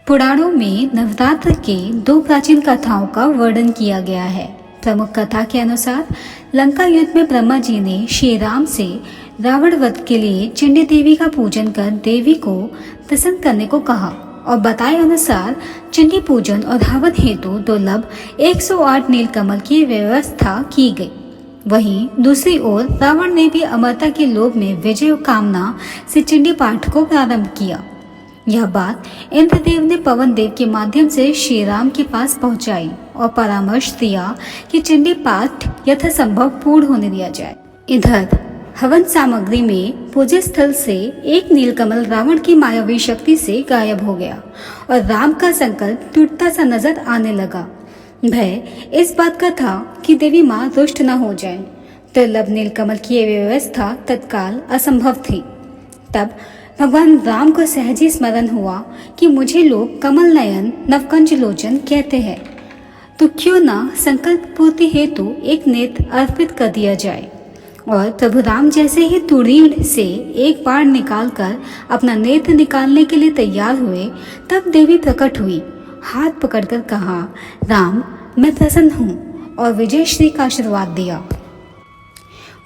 पुराणों में नवरात्र के दो प्राचीन कथाओं का वर्णन किया गया है। प्रमुख कथा के अनुसार लंका युद्ध में ब्रह्मा जी ने श्री राम से रावण वध के लिए चंडी देवी का पूजन कर देवी को प्रसन्न करने को कहा और बताए अनुसार चंडी पूजन और हवन हेतु दुर्लभ 108 नीलकमल की व्यवस्था की गई। वहीं दूसरी ओर रावण ने भी अमरता के लोभ में विजय कामना से चंडी पाठ को प्रारंभ किया। यह बात इंद्रदेव ने पवन देव के माध्यम से श्री राम के पास पहुंचाई और परामर्श दिया कि चंडी पाठ यथासंभव पूर्ण होने दिया जाए। इधर हवन सामग्री में पूज्य स्थल से एक नीलकमल रावण की मायावी शक्ति से गायब हो गया और राम का संकल्प टूटता सा नजर आने लगा। भय इस बात का था कि देवी माँ रुष्ट न हो जाए। दुर्लभ नीलकमल की यह व्यवस्था तत्काल असंभव थी। तब भगवान राम को सहज ही स्मरण हुआ कि मुझे लोग कमल नयन नवकंज लोचन कहते हैं, तो क्यों ना संकल्प पूर्ति हेतु एक नेत्र अर्पित कर दिया जाए। और प्रभु राम जैसे ही तुरीण से एक बाण निकालकर अपना नेत्र निकालने के लिए तैयार हुए, तब देवी प्रकट हुई, हाथ पकड़कर कहा, राम मैं प्रसन्न हूँ, और विजय श्री का आशीर्वाद दिया।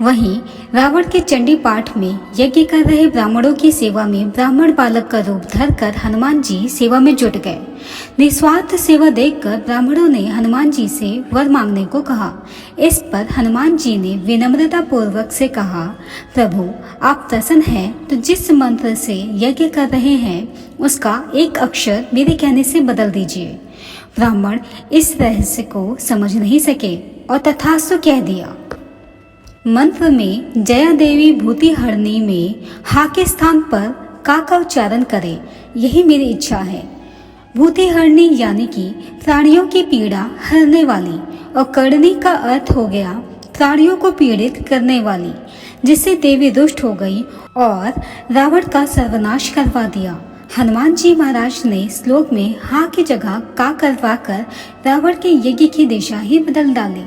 वहीं रावण के चंडी पाठ में यज्ञ कर रहे ब्राह्मणों की सेवा में ब्राह्मण बालक का रूप धरकर हनुमान जी सेवा में जुट गए। निस्वार्थ सेवा देखकर ब्राह्मणों ने हनुमान जी से वर मांगने को कहा। इस पर हनुमान जी ने विनम्रता पूर्वक से कहा, प्रभु आप प्रसन्न हैं तो जिस मंत्र से यज्ञ कर रहे हैं उसका एक अक्षर मेरे कहने से बदल दीजिए। ब्राह्मण इस रहस्य को समझ नहीं सके और तथास्तु कह दिया। मंत्र में जया देवी भूति हरणी में हा के स्थान पर का का उच्चारण करे, यही मेरी इच्छा है। भूति हरणी यानी कि प्राणियों की पीड़ा हरने वाली, और करणी का अर्थ हो गया प्राणियों को पीड़ित करने वाली, जिससे देवी दुष्ट हो गई और रावण का सर्वनाश करवा दिया। हनुमान जी महाराज ने श्लोक में हा की जगह का करवा कर रावण के यज्ञ की दिशा ही बदल डाली।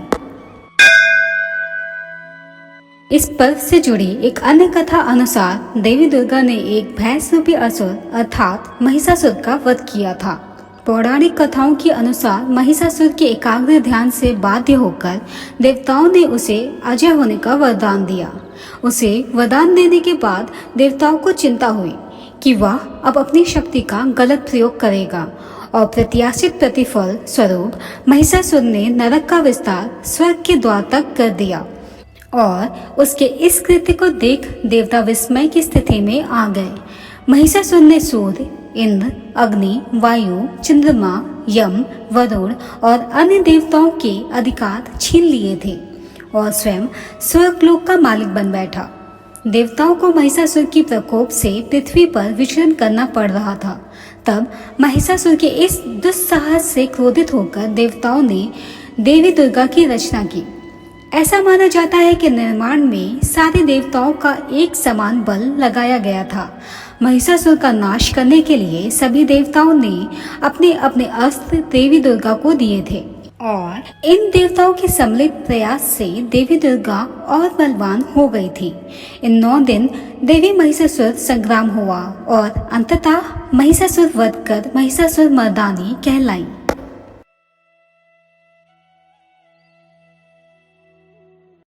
इस पर्व से जुड़ी एक अन्य कथा अनुसार देवी दुर्गा ने एक भैंस रूपी असुर अर्थात महिषासुर का वध किया था। पौराणिक कथाओं के अनुसार महिषासुर के एकाग्र ध्यान से बाध्य होकर देवताओं ने उसे अजय होने का वरदान दिया। उसे वरदान देने के बाद देवताओं को चिंता हुई कि वह अब अपनी शक्ति का गलत प्रयोग करेगा, और प्रत्याशित प्रतिफल स्वरूप महिषासुर ने नरक का विस्तार स्वर्ग के द्वार तक कर दिया। और उसके इस कृत्य को देख देवता विस्मय की स्थिति में आ गए। महिषासुर ने सूर्य, इंद्र, अग्नि, वायु, चंद्रमा, यम, वरुण और अन्य देवताओं के अधिकार छीन लिए थे और स्वयं स्वर्गलोक का मालिक बन बैठा। देवताओं को महिषासुर की प्रकोप से पृथ्वी पर विचरण करना पड़ रहा था। तब महिषासुर के इस दुस्साहस से क्रोधित होकर देवताओं ने देवी दुर्गा की रचना की। ऐसा माना जाता है कि निर्माण में सारे देवताओं का एक समान बल लगाया गया था। महिषासुर का नाश करने के लिए सभी देवताओं ने अपने अपने अस्त्र देवी दुर्गा को दिए थे, और इन देवताओं के सम्मिलित प्रयास से देवी दुर्गा और बलवान हो गई थी। इन 9 दिन देवी महिषासुर संग्राम हुआ और अंततः महिषासुर वध कर महिषासुर मर्दानी कहलाई।